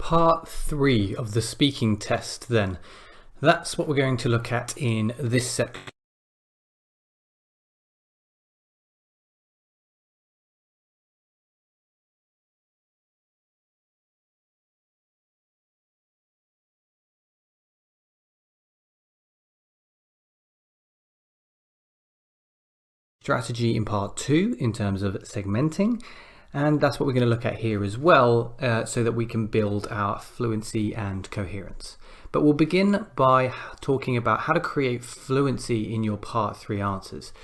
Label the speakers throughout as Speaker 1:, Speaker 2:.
Speaker 1: Part 3 of the speaking test then. That's what we're going to look at in this section. Strategy in part 2 in terms of segmenting, and that's what we're going to look at here as well, so that we can build our fluency and coherence. But we'll begin by talking about how to create fluency in your part 3 answers.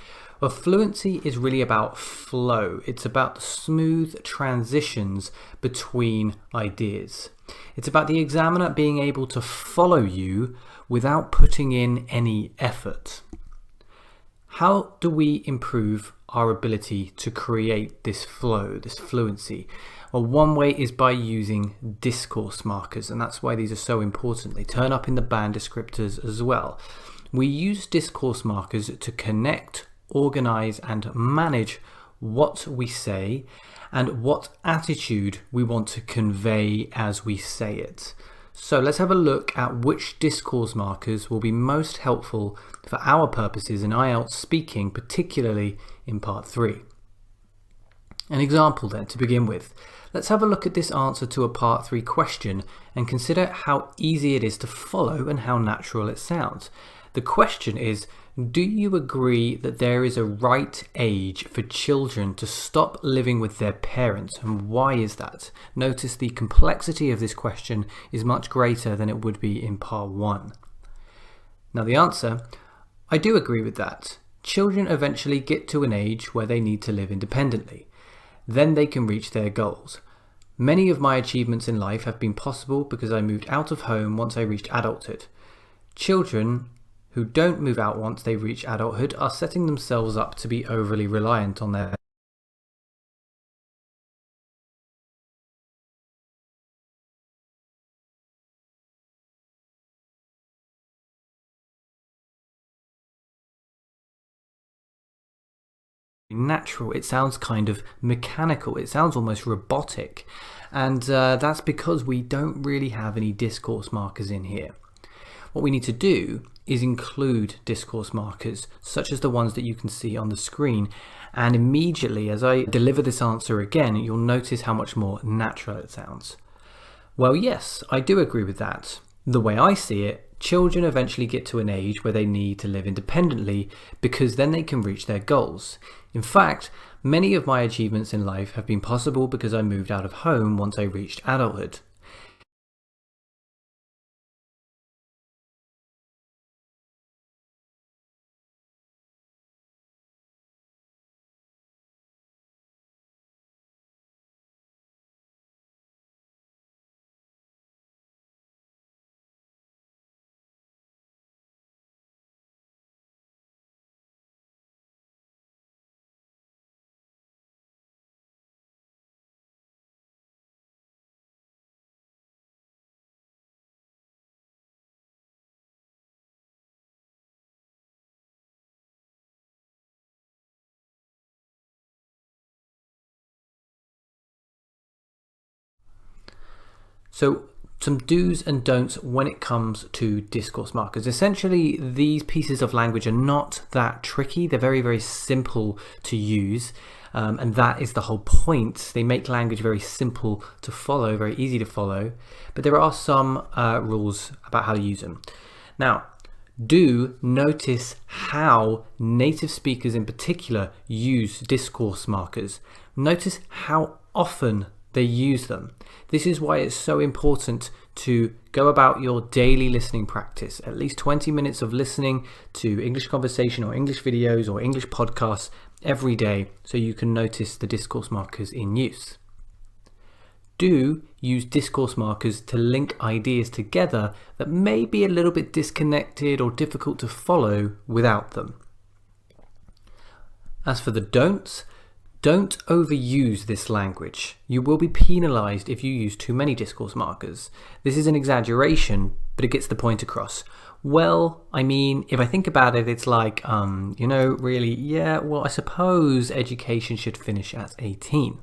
Speaker 1: Well, fluency is really about flow. It's about the smooth transitions between ideas. It's about the examiner being able to follow you without putting in any effort. How do we improve our ability to create this flow, this fluency? Well, one way is by using discourse markers, and that's why these are so important. They turn up in the band descriptors as well. We use discourse markers to connect, organize, and manage what we say and what attitude we want to convey as we say it. So let's have a look at which discourse markers will be most helpful for our purposes in IELTS speaking, particularly in part 3. An example then to begin with. Let's have a look at this answer to a part 3 question and consider how easy it is to follow and how natural it sounds. The question is, do you agree that there is a right age for children to stop living with their parents, and why is that? Notice the complexity of this question is much greater than it would be in part 1. Now the answer, I do agree with that. Children eventually get to an age where they need to live independently. Then they can reach their goals. Many of my achievements in life have been possible because I moved out of home once I reached adulthood. Children who don't move out once they reach adulthood are setting themselves up to be overly reliant on their natural. It sounds kind of mechanical. It sounds almost robotic. And that's because we don't really have any discourse markers in here. What we need to do is include discourse markers, such as the ones that you can see on the screen. And immediately, as I deliver this answer again, you'll notice how much more natural it sounds. Well, yes, I do agree with that. The way I see it, children eventually get to an age where they need to live independently because then they can reach their goals. In fact, many of my achievements in life have been possible because I moved out of home once I reached adulthood. So some do's and don'ts when it comes to discourse markers. Essentially, these pieces of language are not that tricky. They're very, very simple to use. And that is the whole point. They make language very simple to follow, very easy to follow. But there are some rules about how to use them. Now, do notice how native speakers in particular use discourse markers. Notice how often they use them. This is why it's so important to go about your daily listening practice. At least 20 minutes of listening to English conversation or English videos or English podcasts every day so you can notice the discourse markers in use. Do use discourse markers to link ideas together that may be a little bit disconnected or difficult to follow without them. As for the don'ts, don't overuse this language. You will be penalized if you use too many discourse markers. This is an exaggeration, but it gets the point across. Well, I mean, if I think about it, it's like, really, yeah, well, I suppose education should finish at 18.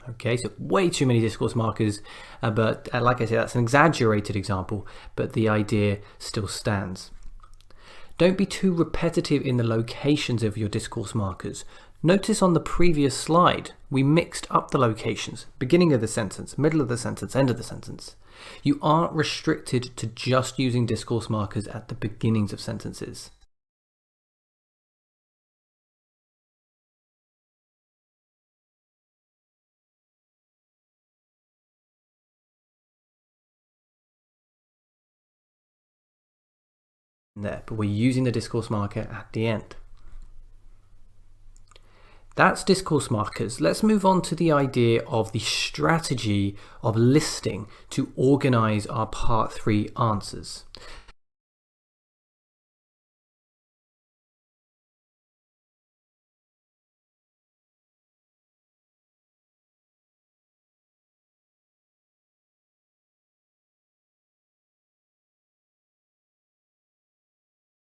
Speaker 1: Okay, so way too many discourse markers, but like I said, that's an exaggerated example, but the idea still stands. Don't be too repetitive in the locations of your discourse markers. Notice on the previous slide, we mixed up the locations, beginning of the sentence, middle of the sentence, end of the sentence. You aren't restricted to just using discourse markers at the beginnings of sentences. There, but we're using the discourse marker at the end. That's discourse markers. Let's move on to the idea of the strategy of listing to organize our part 3 answers.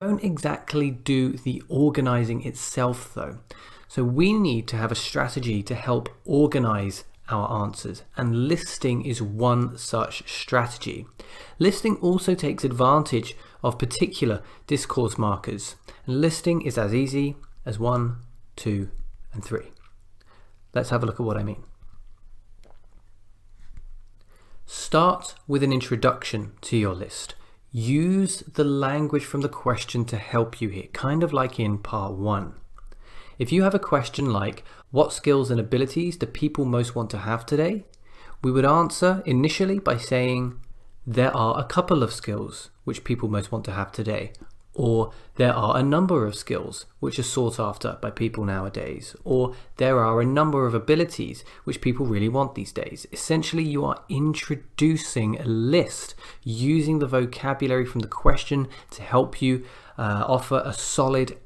Speaker 1: Don't exactly do the organizing itself though. So we need to have a strategy to help organize our answers, and listing is one such strategy. Listing also takes advantage of particular discourse markers, and listing is as easy as 1, 2, and 3. Let's have a look at what I mean. Start with an introduction to your list. Use the language from the question to help you here, kind of like in part 1. If you have a question like, what skills and abilities do people most want to have today? We would answer initially by saying, there are a couple of skills which people most want to have today. Or there are a number of skills which are sought after by people nowadays. Or there are a number of abilities which people really want these days. Essentially, you are introducing a list using the vocabulary from the question to help you offer a solid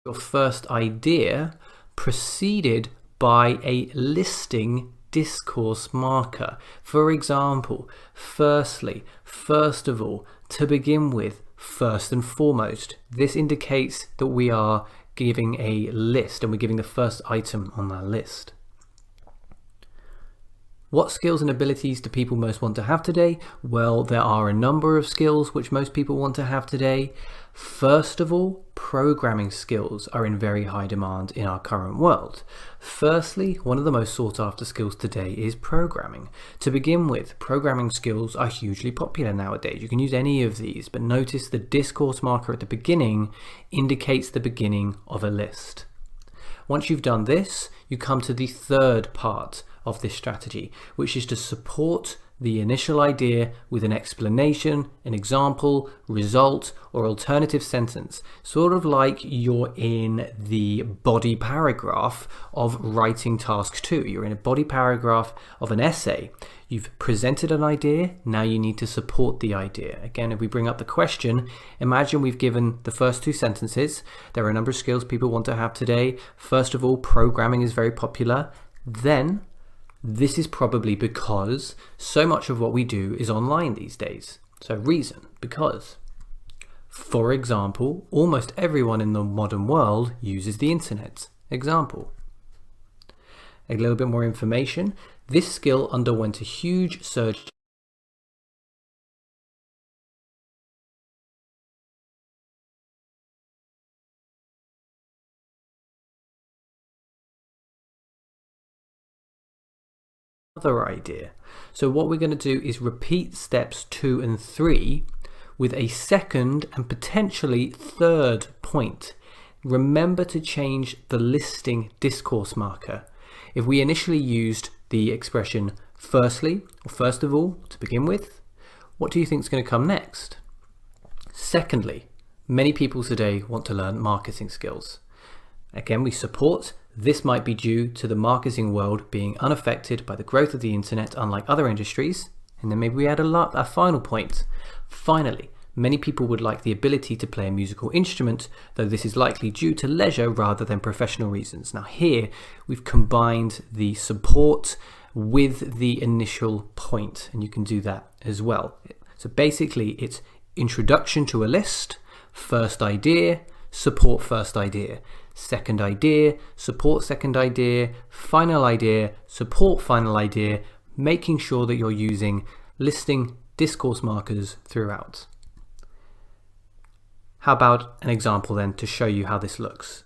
Speaker 1: your first idea preceded by a listing discourse marker. For example, firstly, first of all, to begin with, first and foremost. This indicates that we are giving a list and we're giving the first item on that list. What skills and abilities do people most want to have today? Well, there are a number of skills which most people want to have today. First of all, programming skills are in very high demand in our current world. Firstly, one of the most sought after skills today is programming. To begin with, programming skills are hugely popular nowadays. You can use any of these, but notice the discourse marker at the beginning indicates the beginning of a list. Once you've done this, you come to the third part of this strategy, which is to support the initial idea with an explanation, an example, result, or alternative sentence, sort of like you're in the body paragraph of writing task 2. You're in a body paragraph of an essay. You've presented an idea, now you need to support the idea. Again, if we bring up the question, imagine we've given the first 2 sentences. There are a number of skills people want to have today. First of all, programming is very popular. Then, this is probably because so much of what we do is online these days. So reason, because. For example, almost everyone in the modern world uses the internet. Example. A little bit more information. This skill underwent a huge surge other idea. So what we're going to do is repeat steps 2 and 3 with a second and potentially third point. Remember to change the listing discourse marker. If we initially used the expression firstly, or first of all, to begin with, what do you think is going to come next? Secondly, many people today want to learn marketing skills. Again, we support. This might be due to the marketing world being unaffected by the growth of the internet, unlike other industries. And then maybe we add a final point. Finally, Many people would like the ability to play a musical instrument, though this is likely due to leisure rather than professional reasons. Now here we've combined the support with the initial point, and you can do that as well. So basically it's introduction to a list, first idea, support first idea, second idea, support second idea, final idea, support final idea, making sure that you're using listing discourse markers throughout. How about an example then to show you how this looks?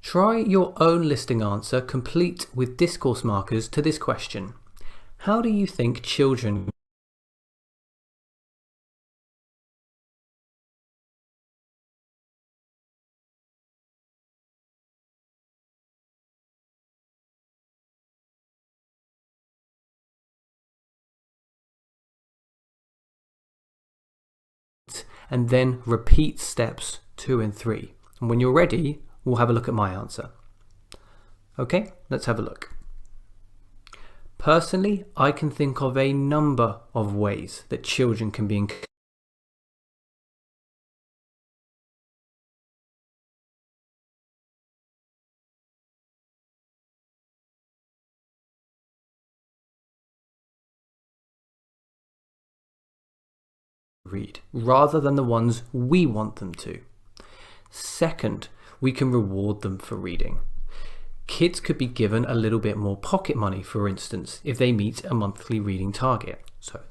Speaker 1: Try your own listing answer complete with discourse markers to this question. How do you think children and then repeat steps 2 and 3. And when you're ready, we'll have a look at my answer. Okay, let's have a look. Personally, I can think of a number of ways that children can be read, rather than the ones we want them to. Second, we can reward them for reading. Kids could be given a little bit more pocket money, for instance, if they meet a monthly reading target. So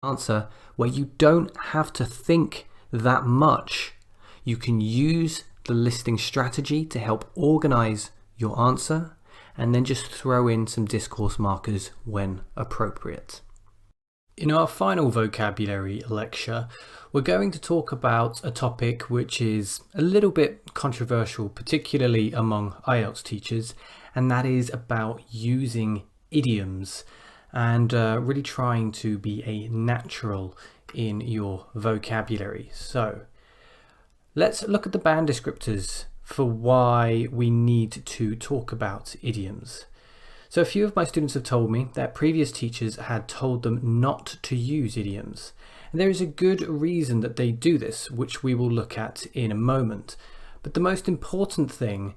Speaker 1: answer where you don't have to think that much. You can use the listing strategy to help organize your answer and then just throw in some discourse markers when appropriate. In our final vocabulary lecture, we're going to talk about a topic which is a little bit controversial, particularly among IELTS teachers, and that is about using idioms and really trying to be a natural in your vocabulary. So let's look at the band descriptors for why we need to talk about idioms. So a few of my students have told me that previous teachers had told them not to use idioms. And there is a good reason that they do this, which we will look at in a moment. But the most important thing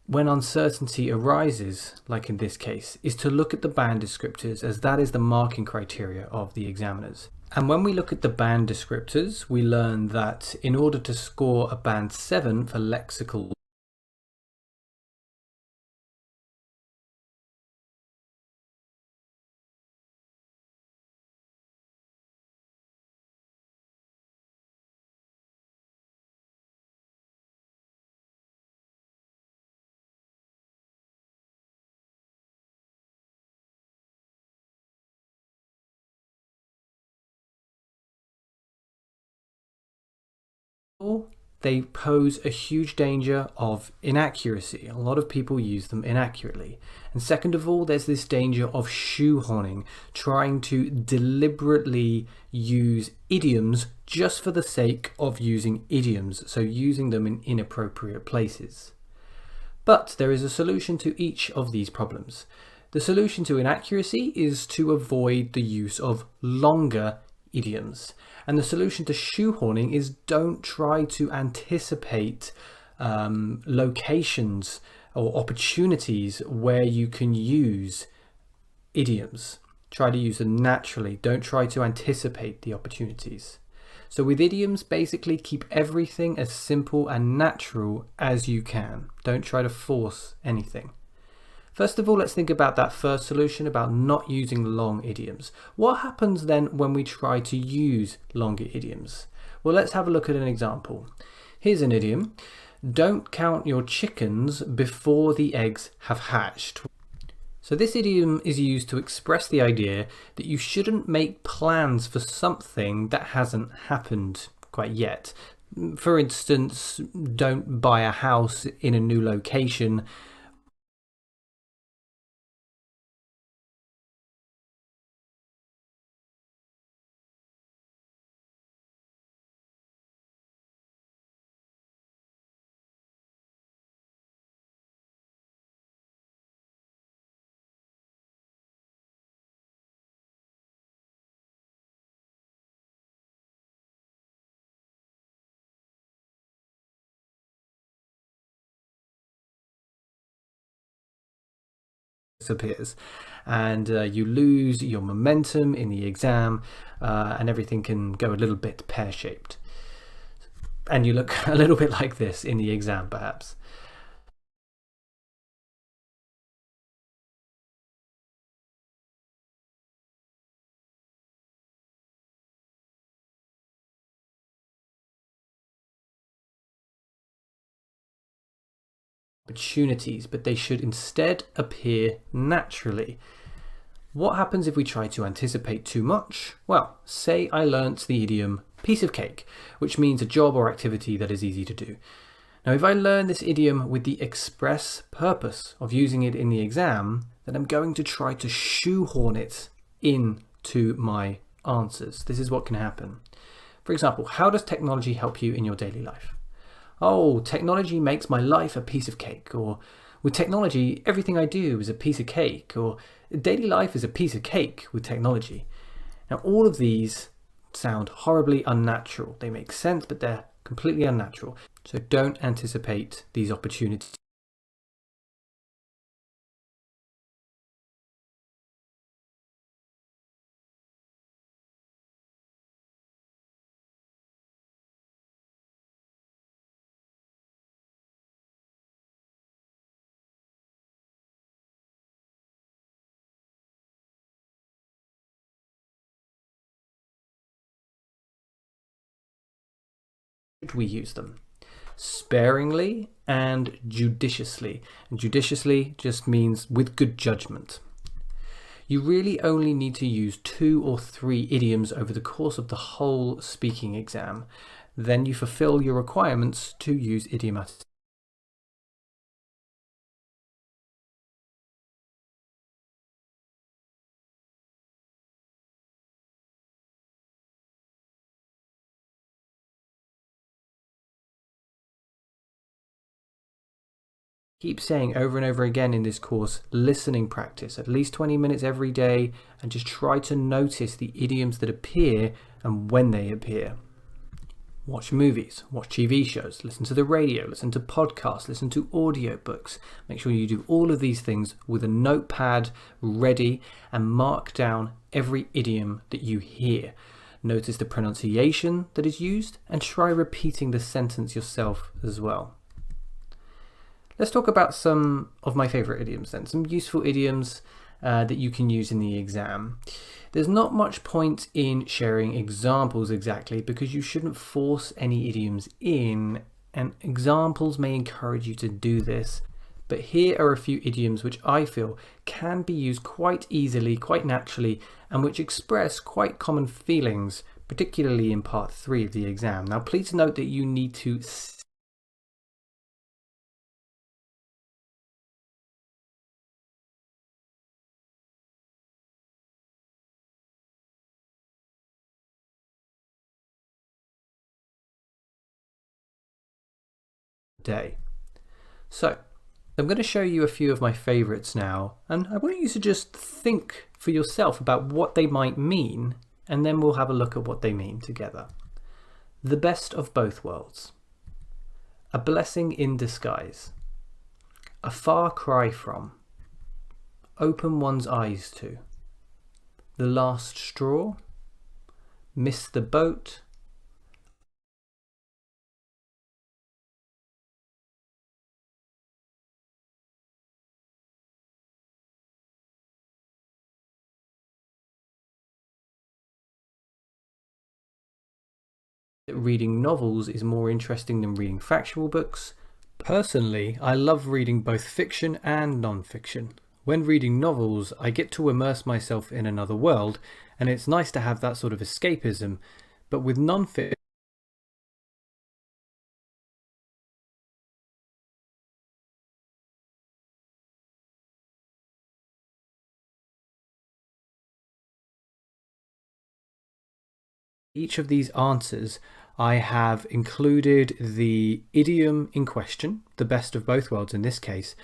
Speaker 1: when uncertainty arises, like in this case, is to look at the band descriptors, as that is the marking criteria of the examiners. And when we look at the band descriptors, we learn that in order to score a band 7 for lexical they pose a huge danger of inaccuracy. A lot of people use them inaccurately. And second of all, there's this danger of shoehorning, trying to deliberately use idioms just for the sake of using idioms, so using them in inappropriate places. But there is a solution to each of these problems. The solution to inaccuracy is to avoid the use of longer idioms. And the solution to shoehorning is don't try to anticipate locations or opportunities where you can use idioms. Try to use them naturally. Don't try to anticipate the opportunities. So with idioms, basically keep everything as simple and natural as you can. Don't try to force anything. First of all, let's think about that first solution about not using long idioms. What happens then when we try to use longer idioms? Well, let's have a look at an example. Here's an idiom. Don't count your chickens before the eggs have hatched. So this idiom is used to express the idea that you shouldn't make plans for something that hasn't happened quite yet. For instance, don't buy a house in a new location disappears, and you lose your momentum in the exam, and everything can go a little bit pear-shaped. And you look a little bit like this in the exam, perhaps. Opportunities, but they should instead appear naturally. What happens if we try to anticipate too much? Well, say I learnt the idiom piece of cake, which means a job or activity that is easy to do. Now, if I learn this idiom with the express purpose of using it in the exam, then I'm going to try to shoehorn it into my answers. This is what can happen. For example, how does technology help you in your daily life? Oh, technology makes my life a piece of cake. Or with technology, everything I do is a piece of cake. Or daily life is a piece of cake with technology. Now, all of these sound horribly unnatural. They make sense, but they're completely unnatural. So don't anticipate these opportunities. We use them sparingly and judiciously. And judiciously just means with good judgment. You really only need to use 2 or 3 idioms over the course of the whole speaking exam. Then you fulfill your requirements to use idiomatic. Keep saying over and over again in this course, listening practice, at least 20 minutes every day, and just try to notice the idioms that appear and when they appear. Watch movies, watch TV shows, listen to the radio, listen to podcasts, listen to audiobooks. Make sure you do all of these things with a notepad ready and mark down every idiom that you hear. Notice the pronunciation that is used and try repeating the sentence yourself as well. Let's talk about some of my favorite idioms then, some useful idioms that you can use in the exam. There's not much point in sharing examples exactly because you shouldn't force any idioms in, and examples may encourage you to do this. But here are a few idioms which I feel can be used quite easily, quite naturally, and which express quite common feelings, particularly in part 3 of the exam. Now, please note that you need to day. So, I'm going to show you a few of my favorites now, and I want you to just think for yourself about what they might mean, and then we'll have a look at what they mean together. The best of both worlds. A blessing in disguise. A far cry from. Open one's eyes to. The last straw. Miss the boat. Reading novels is more interesting than reading factual books. Personally, I love reading both fiction and non-fiction. When reading novels, I get to immerse myself in another world, and it's nice to have that sort of escapism. But with non-fiction, each of these answers, I have included the idiom in question, the best of both worlds in this case,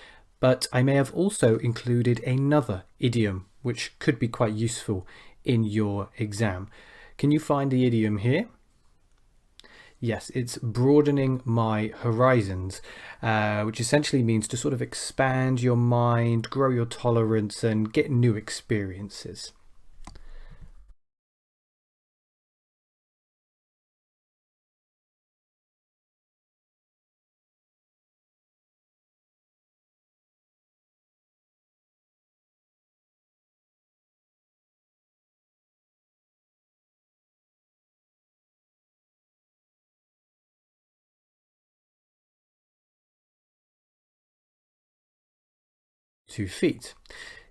Speaker 1: but I may have also included another idiom which could be quite useful in your exam. Can you find the idiom here? Yes, it's broadening my horizons, which essentially means to sort of expand your mind, grow your tolerance, and get new experiences. Feet.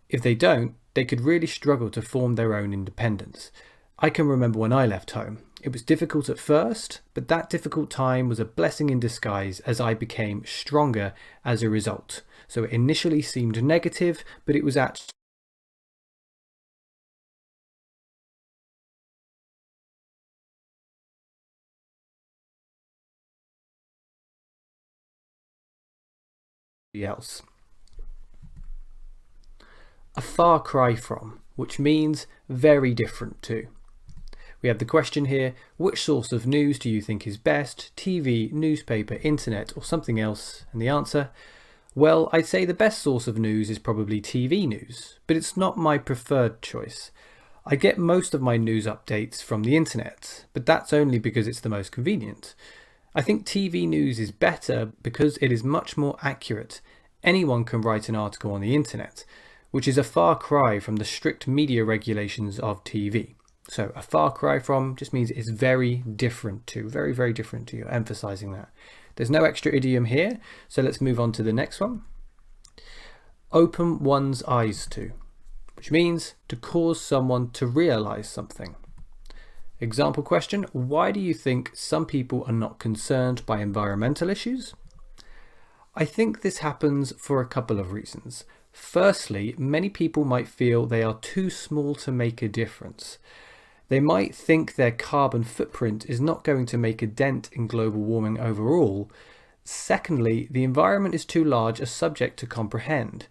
Speaker 1: If they don't, they could really struggle to form their own independence. I can remember when I left home. It was difficult at first, but that difficult time was a blessing in disguise as I became stronger as a result. So it initially seemed negative, but it was actually else. A far cry from, which means very different to. We have the question here, which source of news do you think is best? TV, newspaper, internet, or something else? And the answer, well, I'd say the best source of news is probably TV news, but it's not my preferred choice. I get most of my news updates from the internet, but that's only because it's the most convenient. I think TV news is better because it is much more accurate. Anyone can write an article on the internet, which is a far cry from the strict media regulations of TV. So a far cry from just means it's very different to, very, very different to. You're emphasizing that. There's no extra idiom here, so let's move on to the next one. Open one's eyes to, which means to cause someone to realize something. Example question, why do you think some people are not concerned by environmental issues? I think this happens for a couple of reasons. Firstly, many people might feel they are too small to make a difference. They might think their carbon footprint is not going to make a dent in global warming overall. Secondly, the environment is too large a subject to comprehend.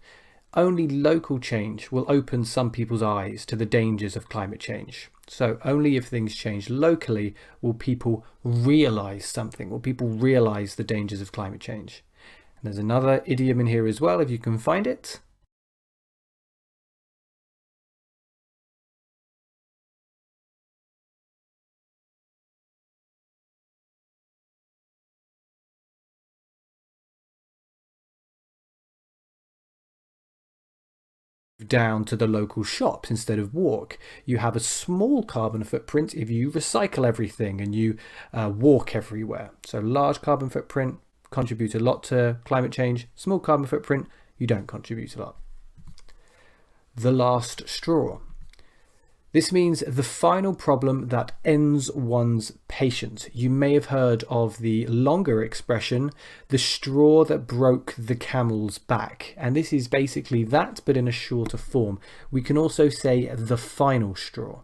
Speaker 1: Only local change will open some people's eyes to the dangers of climate change. So only if things change locally will people realize something, will people realize the dangers of climate change. And there's another idiom in here as well, if you can find it. Down to the local shops instead of walk. You have a small carbon footprint if you recycle everything and you walk everywhere. So large carbon footprint, contribute a lot to climate change. Small carbon footprint, you don't contribute a lot. The last straw. This means the final problem that ends one's patience. You may have heard of the longer expression, the straw that broke the camel's back. And this is basically that, but in a shorter form. We can also say the final straw.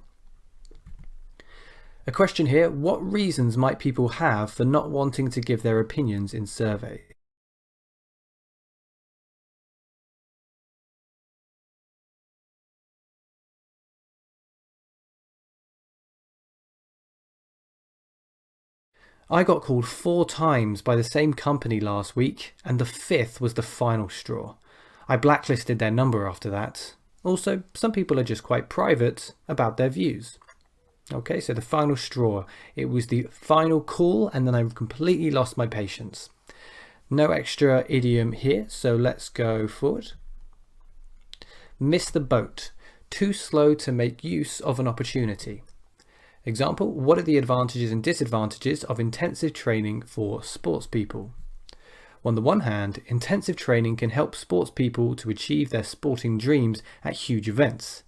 Speaker 1: A question here, what reasons might people have for not wanting to give their opinions in surveys? I got called 4 times by the same company last week, and the 5th was the final straw. I blacklisted their number after that. Also, some people are just quite private about their views. Okay, so the final straw. It was the final call, and then I completely lost my patience. No extra idiom here, so let's go forward. Miss the boat. Too slow to make use of an opportunity. Example, what are the advantages and disadvantages of intensive training for sports people? On the one hand, intensive training can help sports people to achieve their sporting dreams at huge events.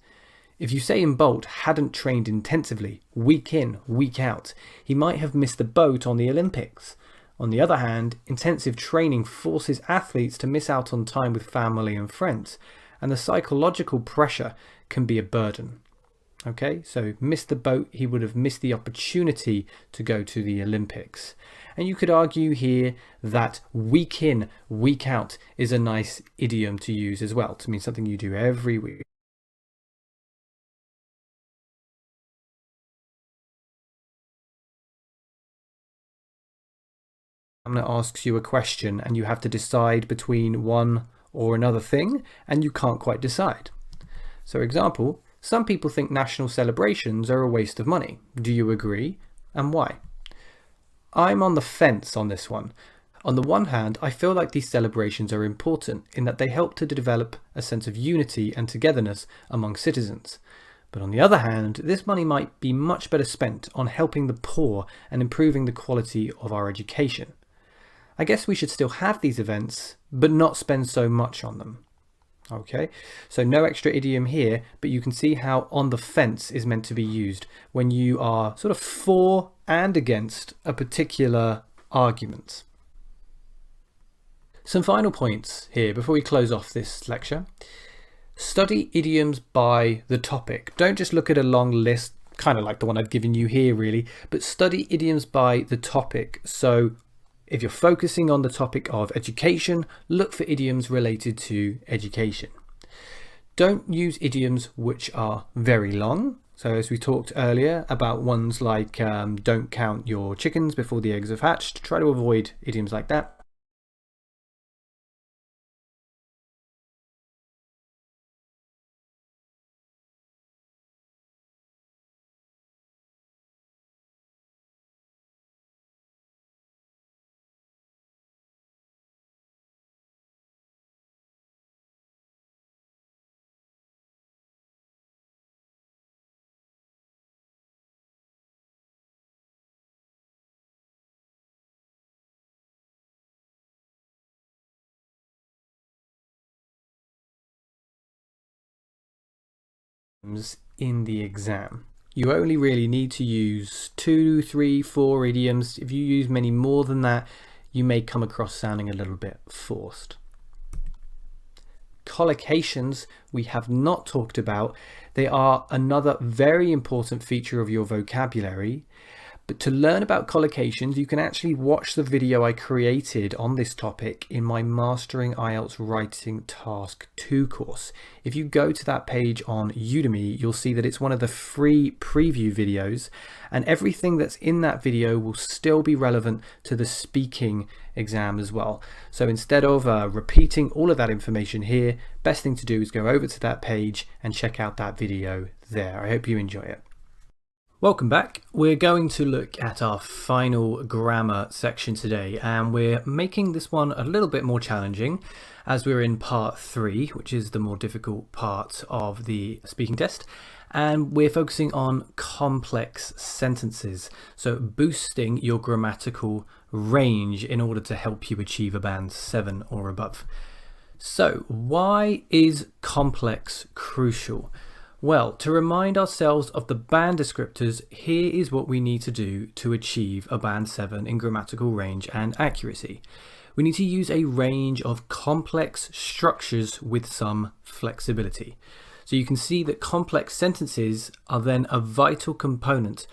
Speaker 1: If Usain Bolt hadn't trained intensively, week in, week out, he might have missed the boat on the Olympics. On the other hand, intensive training forces athletes to miss out on time with family and friends, and the psychological pressure can be a burden. Okay, so missed the boat, he would have missed the opportunity to go to the Olympics. And you could argue here that week in, week out is a nice idiom to use as well, to mean something you do every week. Examiner asks you a question and you have to decide between one or another thing, and you can't quite decide. So example, some people think national celebrations are a waste of money. Do you agree, and why? I'm on the fence on this one. On the one hand, I feel like these celebrations are important in that they help to develop a sense of unity and togetherness among citizens. But on the other hand, this money might be much better spent on helping the poor and improving the quality of our education. I guess we should still have these events, but not spend so much on them. Okay, so no extra idiom here, but you can see how on the fence is meant to be used when you are sort of for and against a particular argument. Some final points here before we close off this lecture. Study idioms by the topic. Don't just look at a long list, kind of like the one I've given you here really, but study idioms by the topic. So if you're focusing on the topic of education, look for idioms related to education. Don't use idioms which are very long. So as we talked earlier about ones like don't count your chickens before the eggs have hatched, try to avoid idioms like that. In the exam. You only really need to use 2, 3, 4 idioms. If you use many more than that, you may come across sounding a little bit forced. Collocations we have not talked about. They are another very important feature of your vocabulary. But to learn about collocations, you can actually watch the video I created on this topic in my Mastering IELTS Writing Task 2 course. If you go to that page on Udemy, you'll see that it's one of the free preview videos, and everything that's in that video will still be relevant to the speaking exam as well. So instead of repeating all of that information here, best thing to do is go over to that page and check out that video there. I hope you enjoy it. Welcome back. We're going to look at our final grammar section today, and we're making this one a little bit more challenging as we're in part 3, which is the more difficult part of the speaking test, and we're focusing on complex sentences, so boosting your grammatical range in order to help you achieve a band 7 or above. So why is complex crucial? Well, to remind ourselves of the band descriptors, here is what we need to do to achieve a band 7 in grammatical range and accuracy. We need to use a range of complex structures with some flexibility. So you can see that complex sentences are then a vital component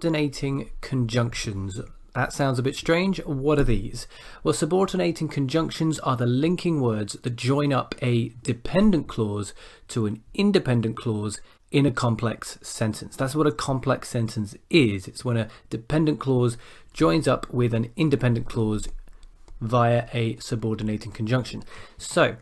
Speaker 1: subordinating conjunctions. That sounds a bit strange. What are these? Well, subordinating conjunctions are the linking words that join up a dependent clause to an independent clause in a complex sentence. That's what a complex sentence is. It's when a dependent clause joins up with an independent clause via a subordinating conjunction. So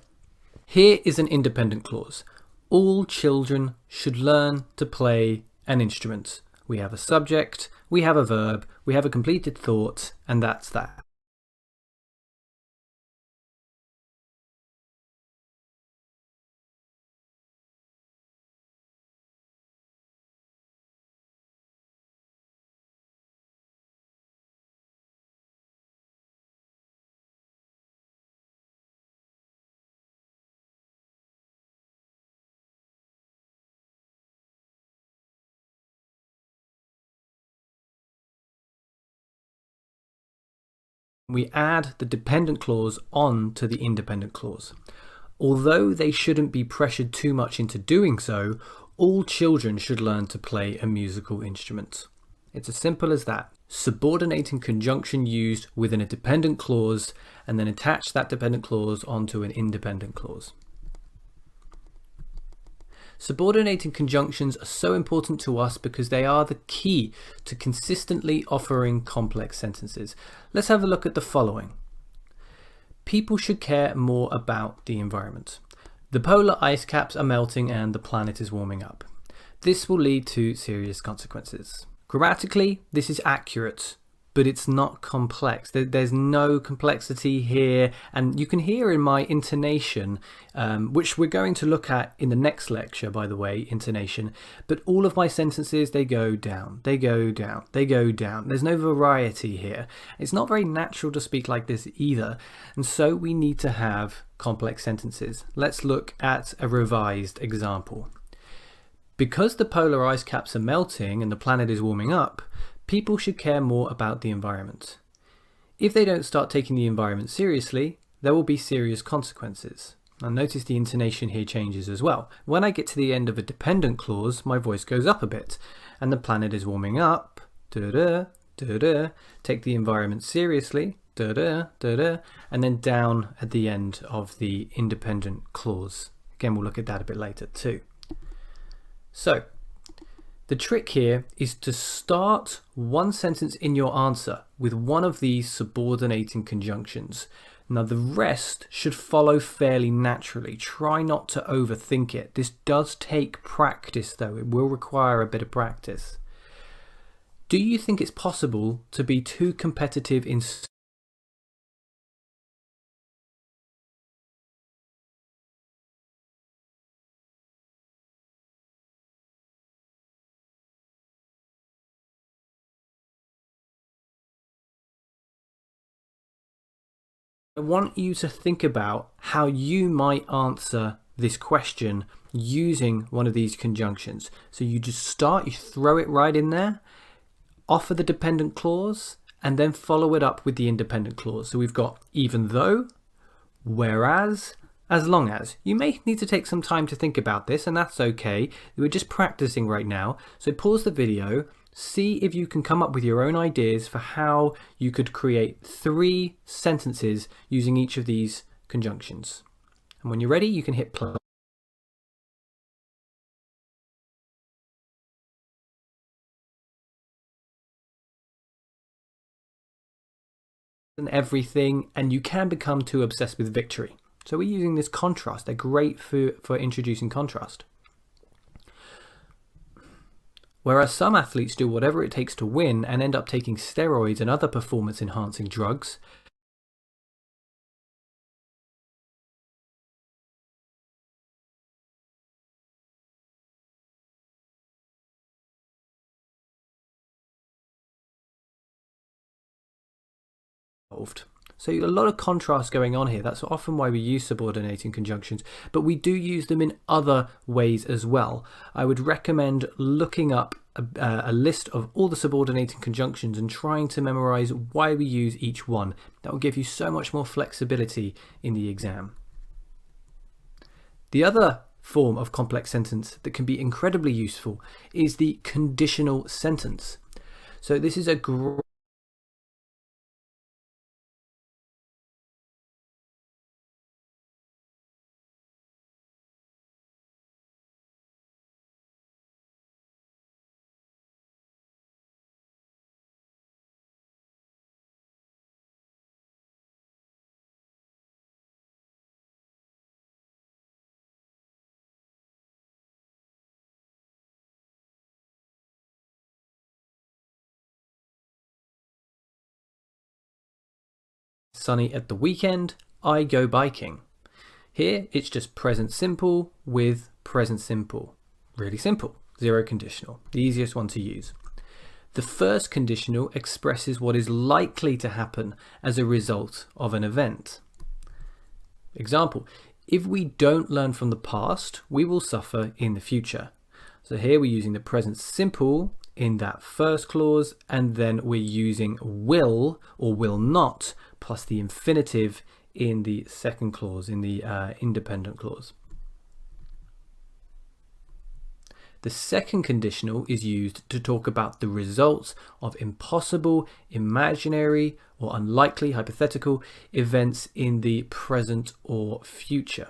Speaker 1: here is an independent clause. All children should learn to play an instrument. We have a subject, we have a verb, we have a completed thought, and that's that. We add the dependent clause on to the independent clause. Although they shouldn't be pressured too much into doing so, all children should learn to play a musical instrument. It's as simple as that. Subordinating conjunction used within a dependent clause, and then attach that dependent clause onto an independent clause. Subordinating conjunctions are so important to us because they are the key to consistently offering complex sentences. Let's have a look at the following. People should care more about the environment. The polar ice caps are melting and the planet is warming up. This will lead to serious consequences. Grammatically, this is accurate, but it's not complex. There's no complexity here, and you can hear in my intonation, which we're going to look at in the next lecture, by the way, intonation, but all of my sentences, they go down, they go down, they go down. There's no variety here. It's not very natural to speak like this either, and so we need to have complex sentences. Let's look at a revised example. Because the polar ice caps are melting and the planet is warming up, people should care more about the environment. If they don't start taking the environment seriously, there will be serious consequences. Now notice the intonation here changes as well. When I get to the end of a dependent clause, my voice goes up a bit, and the planet is warming up, da-da, da-da, take the environment seriously, da-da, da-da, and then down at the end of the independent clause. Again, we'll look at that a bit later too. So, the trick here is to start one sentence in your answer with one of these subordinating conjunctions. Now the rest should follow fairly naturally. Try not to overthink it. This does take practice though. It will require a bit of practice. Do you think it's possible to be too competitive in I want you to think about how you might answer this question using one of these conjunctions. So you just start, you throw it right in there, offer the dependent clause, and then follow it up with the independent clause. So we've got even though, whereas, as long as. You may need to take some time to think about this, and that's okay. We're just practicing right now. So pause the video, see if you can come up with your own ideas for how you could create 3 sentences using each of these conjunctions. And when you're ready, you can hit play. And everything, and you can become too obsessed with victory. So we're using this contrast. They're great for introducing contrast. Whereas some athletes do whatever it takes to win and end up taking steroids and other performance-enhancing drugs, so a lot of contrast going on here. That's often why we use subordinating conjunctions, but we do use them in other ways as well. I would recommend looking up a list of all the subordinating conjunctions and trying to memorize why we use each one. That will give you so much more flexibility in the exam. The other form of complex sentence that can be incredibly useful is the conditional sentence. So this is a great sunny at the weekend, I go biking. Here it's just present simple with present simple. Really simple. Zero conditional. The easiest one to use. The first conditional expresses what is likely to happen as a result of an event. Example, if we don't learn from the past, we will suffer in the future. So here we're using the present simple in that first clause, and then we're using will or will not plus the infinitive in the second clause, in the independent clause. The second conditional is used to talk about the results of impossible, imaginary, or unlikely, hypothetical events in the present or future.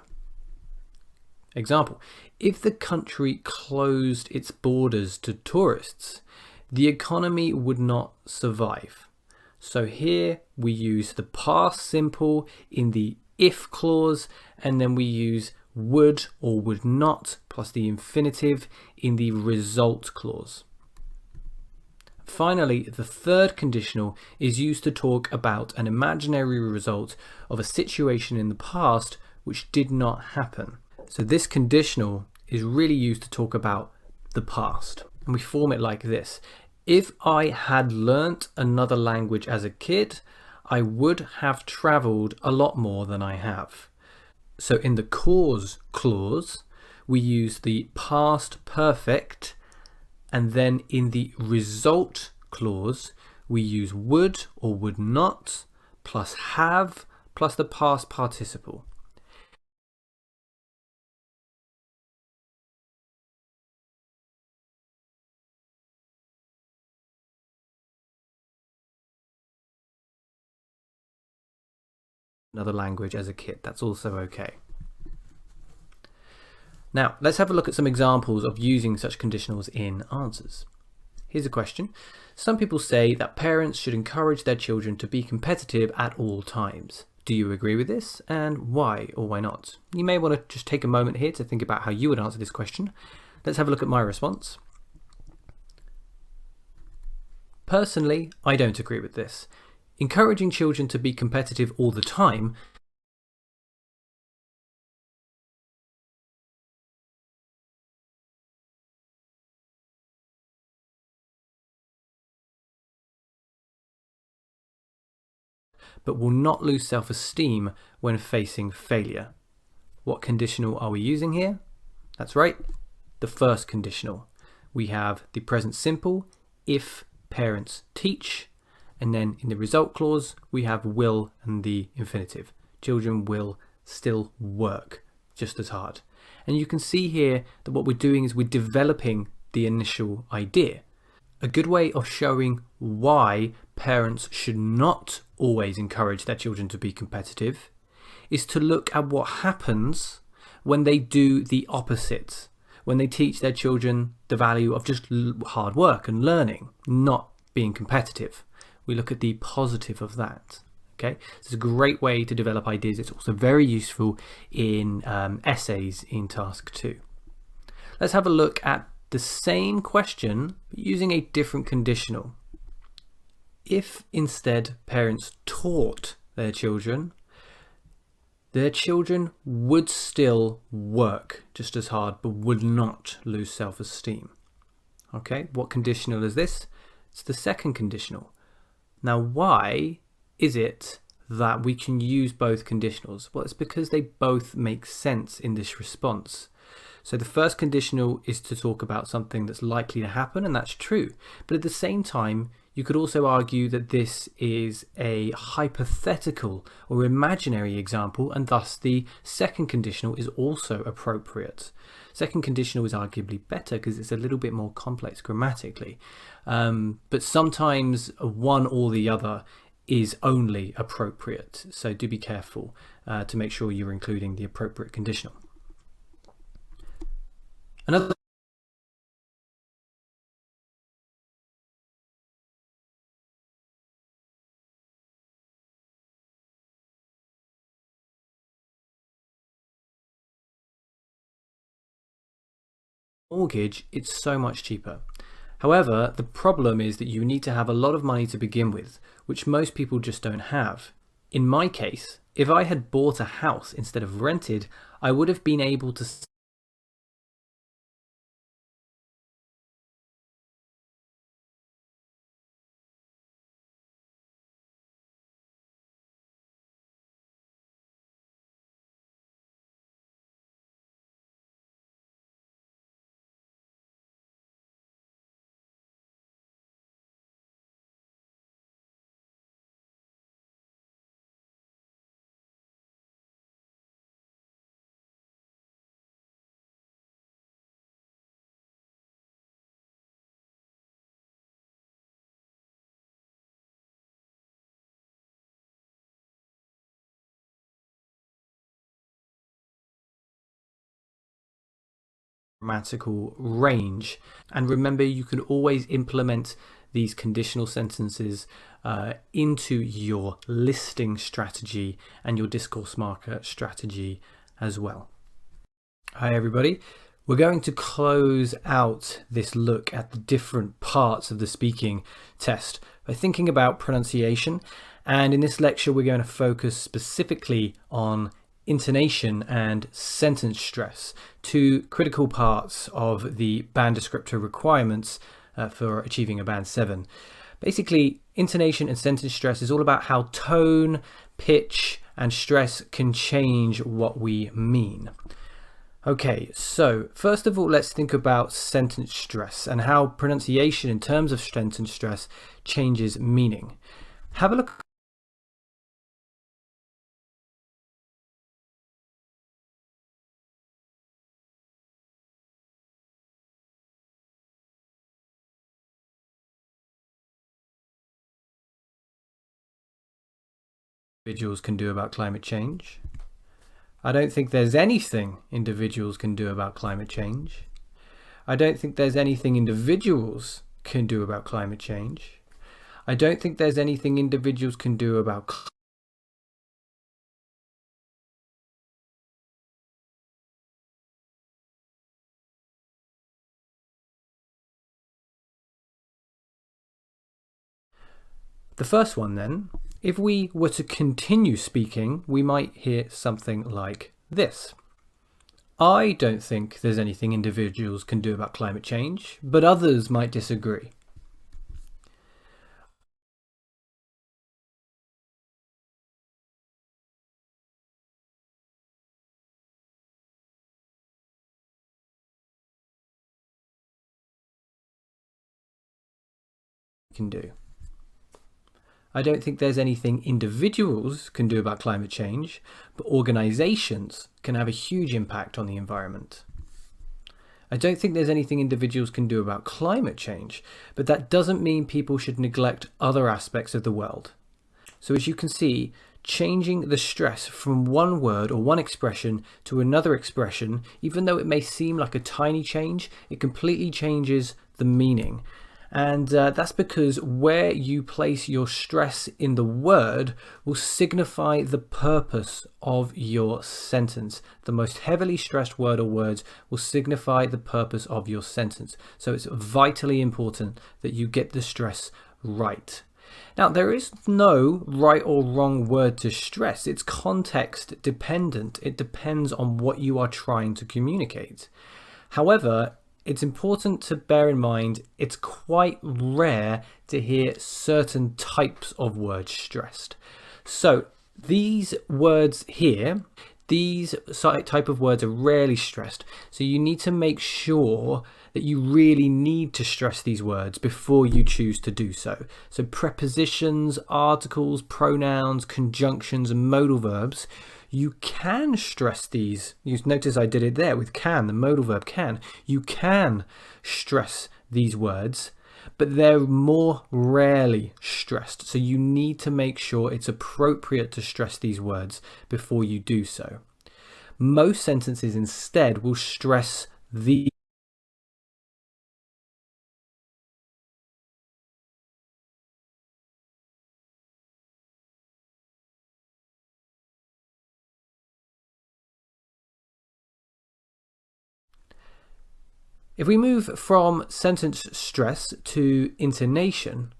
Speaker 1: Example, if the country closed its borders to tourists, the economy would not survive. So here we use the past simple in the if clause, and then we use would or would not plus the infinitive in the result clause. Finally, the third conditional is used to talk about an imaginary result of a situation in the past which did not happen. So this conditional is really used to talk about the past. And we form it like this. If I had learnt another language as a kid, I would have traveled a lot more than I have. So in the cause clause, we use the past perfect, and then in the result clause, we use would or would not plus have plus the past participle. Another language as a kid, that's also okay. Now, let's have a look at some examples of using such conditionals in answers. Here's a question. Some people say that parents should encourage their children to be competitive at all times. Do you agree with this, and why or why not? You may want to just take a moment here to think about how you would answer this question. Let's have a look at my response. Personally, I don't agree with this. Encouraging children to be competitive all the time but will not lose self-esteem when facing failure. What conditional are we using here? That's right, the first conditional. We have the present simple, if parents teach, and then in the result clause, we have will and the infinitive. Children will still work just as hard. And you can see here that what we're doing is we're developing the initial idea. A good way of showing why parents should not always encourage their children to be competitive is to look at what happens when they do the opposite, when they teach their children the value of just hard work and learning, not being competitive. We look at the positive of that. Okay, it's a great way to develop ideas. It's also very useful in essays in task 2. Let's have a look at the same question but using a different conditional. If instead parents taught their children would still work just as hard but would not lose self-esteem. Okay, what conditional is this? It's the second conditional. Now, why is it that we can use both conditionals? Well, it's because they both make sense in this response. So the first conditional is to talk about something that's likely to happen, and that's true. But at the same time, you could also argue that this is a hypothetical or imaginary example, and thus the second conditional is also appropriate. Second conditional is arguably better because it's a little bit more complex grammatically. But sometimes one or the other is only appropriate. So do be careful to make sure you're including the appropriate conditional. Another mortgage, it's so much cheaper. However, the problem is that you need to have a lot of money to begin with, which most people just don't have. In my case, if I had bought a house instead of rented, I would have been able to grammatical range. And remember, you can always implement these conditional sentences into your listing strategy and your discourse marker strategy as well. Hi everybody. We're going to close out this look at the different parts of the speaking test by thinking about pronunciation. And in this lecture, we're going to focus specifically on intonation and sentence stress, two critical parts of the band descriptor requirements for achieving a band 7. Basically, intonation and sentence stress is all about how tone, pitch, and stress can change what we mean. Okay, so first of all, let's think about sentence stress and how pronunciation in terms of sentence stress changes meaning. Have a look. Individuals can do about climate change. I don't think there's anything individuals can do about climate change. I don't think there's anything individuals can do about climate change. I don't think there's anything individuals can do about the first one then. If we were to continue speaking, we might hear something like this. I don't think there's anything individuals can do about climate change, but others might disagree. Can do. I don't think there's anything individuals can do about climate change, but organizations can have a huge impact on the environment. I don't think there's anything individuals can do about climate change, but that doesn't mean people should neglect other aspects of the world. So as you can see, changing the stress from one word or one expression to another expression, even though it may seem like a tiny change, it completely changes the meaning. And that's because where you place your stress in the word will signify the purpose of your sentence. The most heavily stressed word or words will signify the purpose of your sentence. So it's vitally important that you get the stress right. Now, there is no right or wrong word to stress. It's context dependent. It depends on what you are trying to communicate. However, it's important to bear in mind it's quite rare to hear certain types of words stressed. So these words here, these type of words are rarely stressed. So you need to make sure that you really need to stress these words before you choose to do so. So prepositions, articles, pronouns, conjunctions, and modal verbs, you can stress these. You notice I did it there with can, the modal verb can. You can stress these words, but they're more rarely stressed. So you need to make sure it's appropriate to stress these words before you do so. Most sentences instead will stress the If we move from sentence stress to intonation,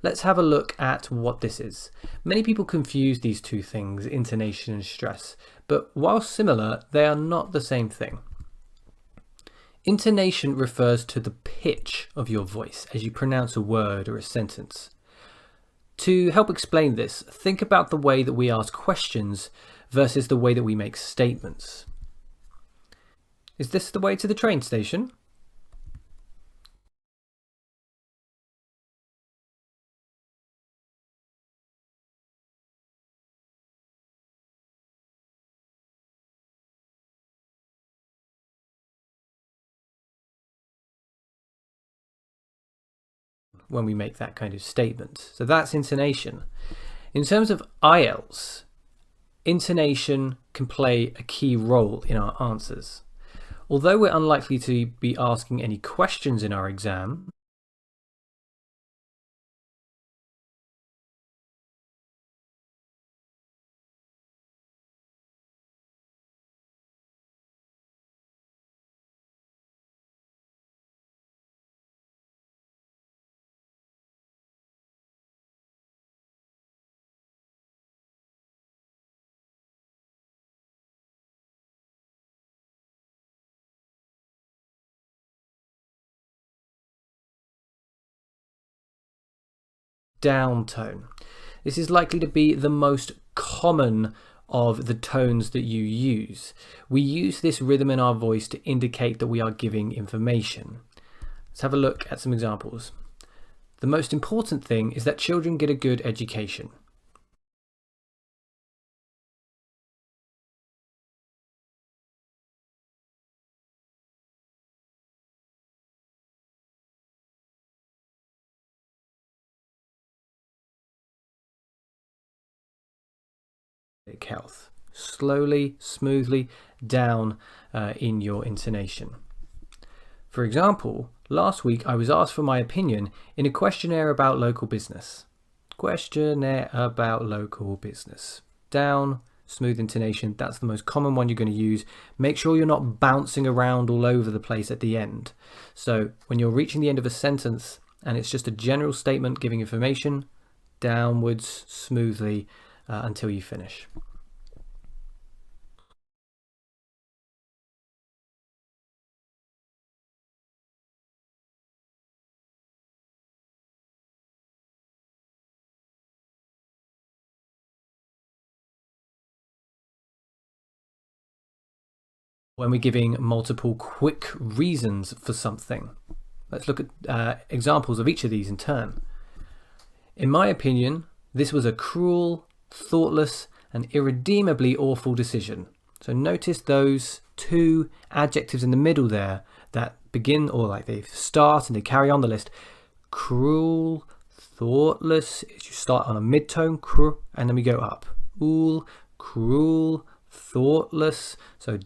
Speaker 1: let's have a look at what this is. Many people confuse these two things, intonation and stress, but while similar, they are not the same thing. Intonation refers to the pitch of your voice as you pronounce a word or a sentence. To help explain this, think about the way that we ask questions versus the way that we make statements. Is this the way to the train station? When we make that kind of statement. So that's intonation. In terms of IELTS, intonation can play a key role in our answers. Although we're unlikely to be asking any questions in our exam, down tone. This is likely to be the most common of the tones that you use. We use this rhythm in our voice to indicate that we are giving information. Let's have a look at some examples. The most important thing is that children get a good education. Health. Slowly, smoothly down in your intonation. For example, last week I was asked for my opinion in a questionnaire about local business. Questionnaire about local business. Down, smooth intonation, that's the most common one you're going to use. Make sure you're not bouncing around all over the place at the end. So when you're reaching the end of a sentence and it's just a general statement giving information, downwards, smoothly, until you finish. When we're giving multiple quick reasons for something. Let's look at examples of each of these in turn. In my opinion, this was a cruel, thoughtless, and irredeemably awful decision. So notice those two adjectives in the middle there that begin, or like they start and they carry on the list. Cruel, thoughtless, you start on a mid-tone, and then we go up. Cruel, thoughtless. So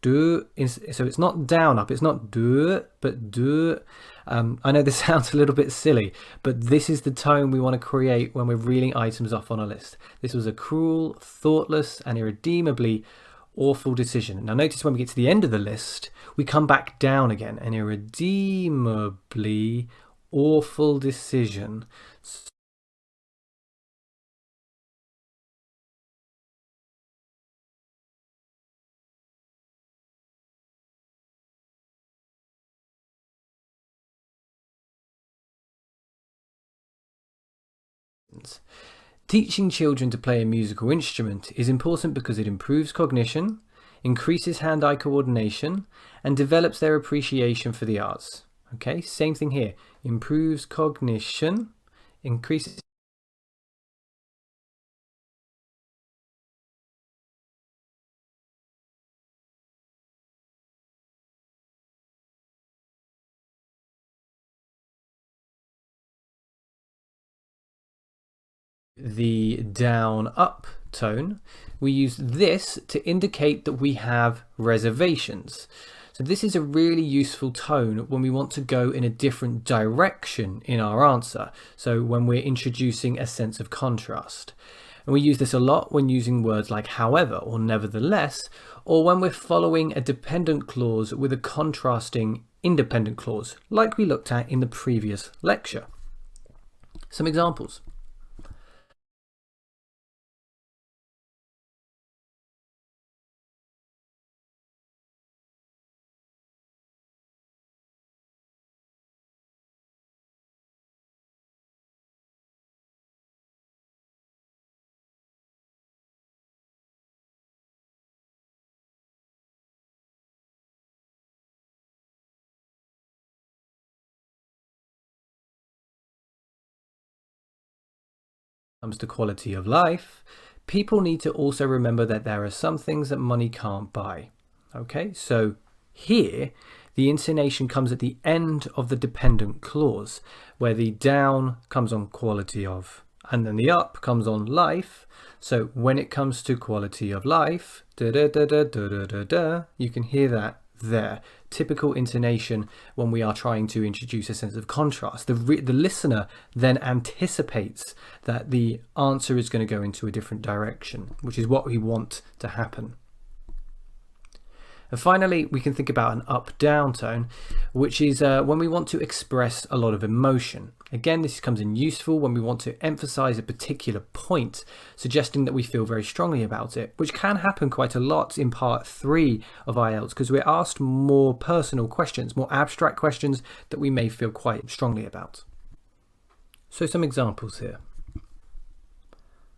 Speaker 1: so it's not down up, it's not do, but do. I know this sounds a little bit silly, but this is the tone we want to create when we're reeling items off on a list. This was a cruel, thoughtless, and irredeemably awful decision. Now notice when we get to the end of the list, we come back down again. An irredeemably awful decision. Teaching children to play a musical instrument is important because it improves cognition, increases hand-eye coordination, and develops their appreciation for the arts. Okay, same thing here. Improves cognition, increases the down-up tone. We use this to indicate that we have reservations. So this is a really useful tone when we want to go in a different direction in our answer. So when we're introducing a sense of contrast. And we use this a lot when using words like however or nevertheless, or when we're following a dependent clause with a contrasting independent clause, like we looked at in the previous lecture. Some examples. Comes to quality of life, people need to also remember that there are some things that money can't buy. Okay, so here the intonation comes at the end of the dependent clause, where the down comes on quality of, and then the up comes on life. So when it comes to quality of life, da da da da da da da da, you can hear that there. Typical intonation when we are trying to introduce a sense of contrast. The listener then anticipates that the answer is going to go into a different direction, which is what we want to happen. And finally, we can think about an up-down tone, which is when we want to express a lot of emotion. Again, this comes in useful when we want to emphasize a particular point, suggesting that we feel very strongly about it, which can happen quite a lot in part 3 of IELTS, because we're asked more personal questions, more abstract questions that we may feel quite strongly about. So some examples here.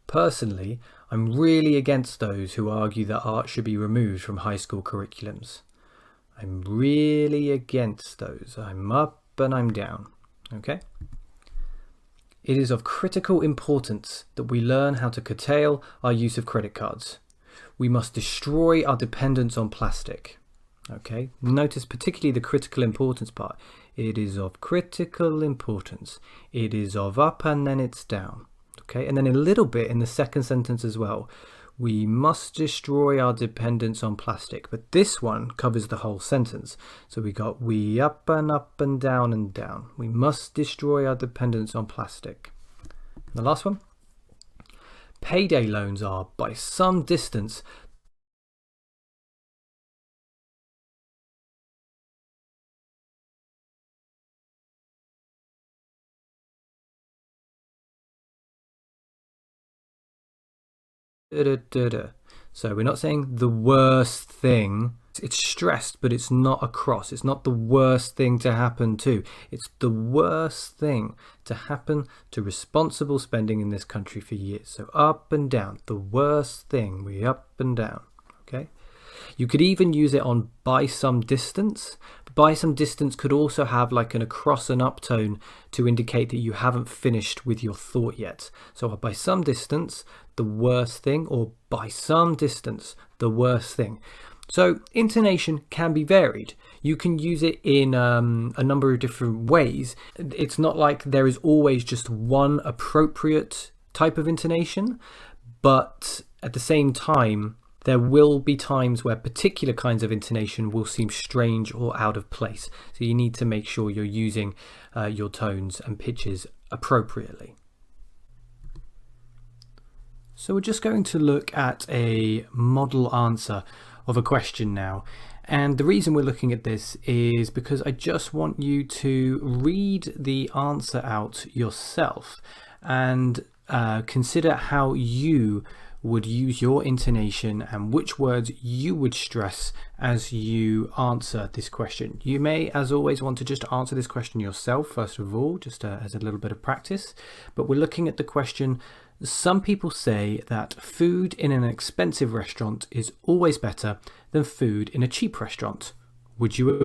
Speaker 1: Personally, I'm really against those who argue that art should be removed from high school curriculums. I'm really against those. I'm up and I'm down. Okay? It is of critical importance that we learn how to curtail our use of credit cards. We must destroy our dependence on plastic. Okay? Notice particularly the critical importance part. It is of critical importance. It is of up and then it's down. Okay, and then a little bit in the second sentence as well. We must destroy our dependence on plastic, but this one covers the whole sentence. So we got we up and down and down. We must destroy our dependence on plastic. And the last one. Payday loans are by some distance So we're not saying the worst thing. It's stressed, but it's not a cross. It's not the worst thing to happen to. It's the worst thing to happen to responsible spending in this country for years. So up and down. The worst thing. We up and down. Okay. You could even use it on by some distance. By some distance could also have like an across and up tone to indicate that you haven't finished with your thought yet. So by some distance, the worst thing, or by some distance, the worst thing. So intonation can be varied. You can use it in a number of different ways. It's not like there is always just one appropriate type of intonation, but at the same time, there will be times where particular kinds of intonation will seem strange or out of place. So you need to make sure you're using your tones and pitches appropriately. So we're just going to look at a model answer of a question now. And the reason we're looking at this is because I just want you to read the answer out yourself and consider how you would use your intonation and which words you would stress as you answer this question. You may, as always, want to just answer this question yourself, first of all, just as a little bit of practice. But we're looking at the question, some people say that food in an expensive restaurant is always better than food in a cheap restaurant. Would you?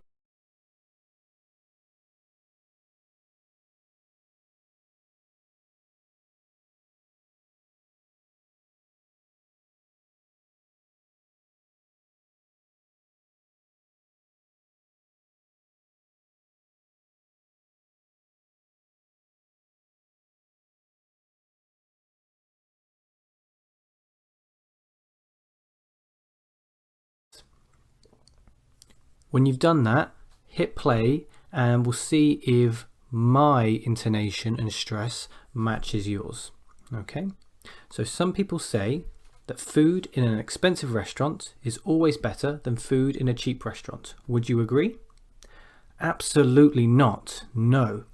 Speaker 1: When you've done that, hit play and we'll see if my intonation and stress matches yours. Okay, so some people say that food in an expensive restaurant is always better than food in a cheap restaurant. Would you agree? Absolutely not. No.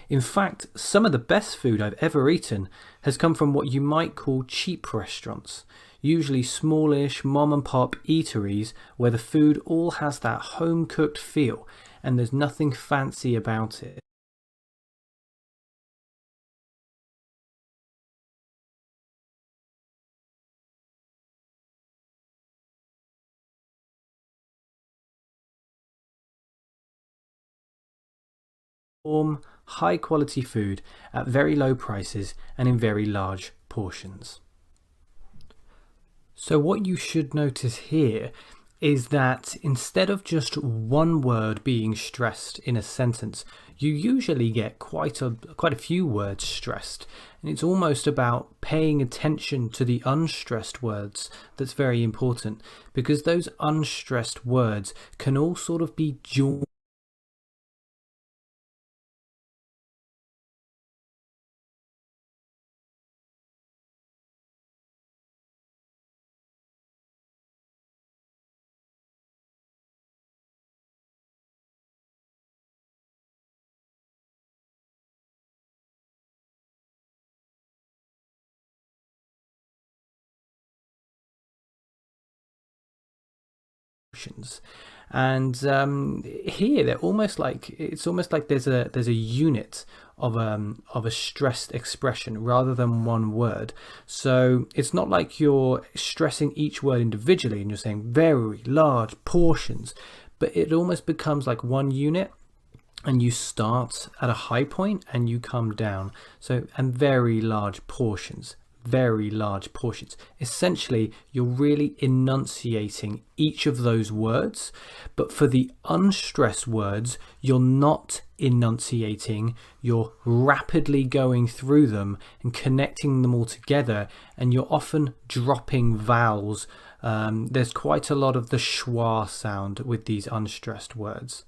Speaker 1: In fact, some of the best food I've ever eaten has come from what you might call cheap restaurants, usually smallish mom and pop eateries where the food all has that home cooked feel and there's nothing fancy about it. Warm, high quality food at very low prices and in very large portions. So what you should notice here is that instead of just one word being stressed in a sentence, you usually get quite a few words stressed. And it's almost about paying attention to the unstressed words that's very important, because those unstressed words can all sort of be joined emotions. And here they're almost like it's almost like there's a unit of a stressed expression rather than one word. So it's not like you're stressing each word individually and you're saying very large portions, but it almost becomes like one unit, and you start at a high point and you come down. So, and very large portions, very large portions. Essentially, you're really enunciating each of those words, but for the unstressed words, you're not enunciating, you're rapidly going through them and connecting them all together, and you're often dropping vowels. There's quite a lot of the schwa sound with these unstressed words.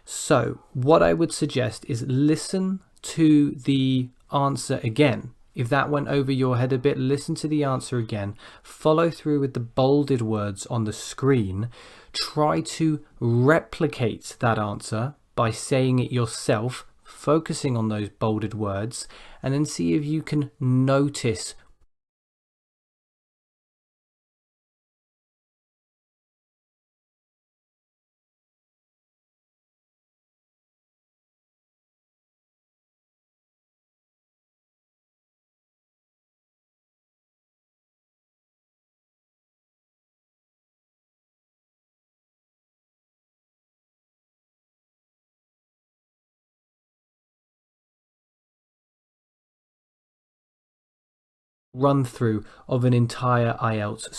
Speaker 1: So what I would suggest is listen to the answer again. If that went over your head a bit, listen to the answer again. Follow through with the bolded words on the screen. Try to replicate that answer by saying it yourself, focusing on those bolded words, and then see if you can notice run through of an entire IELTS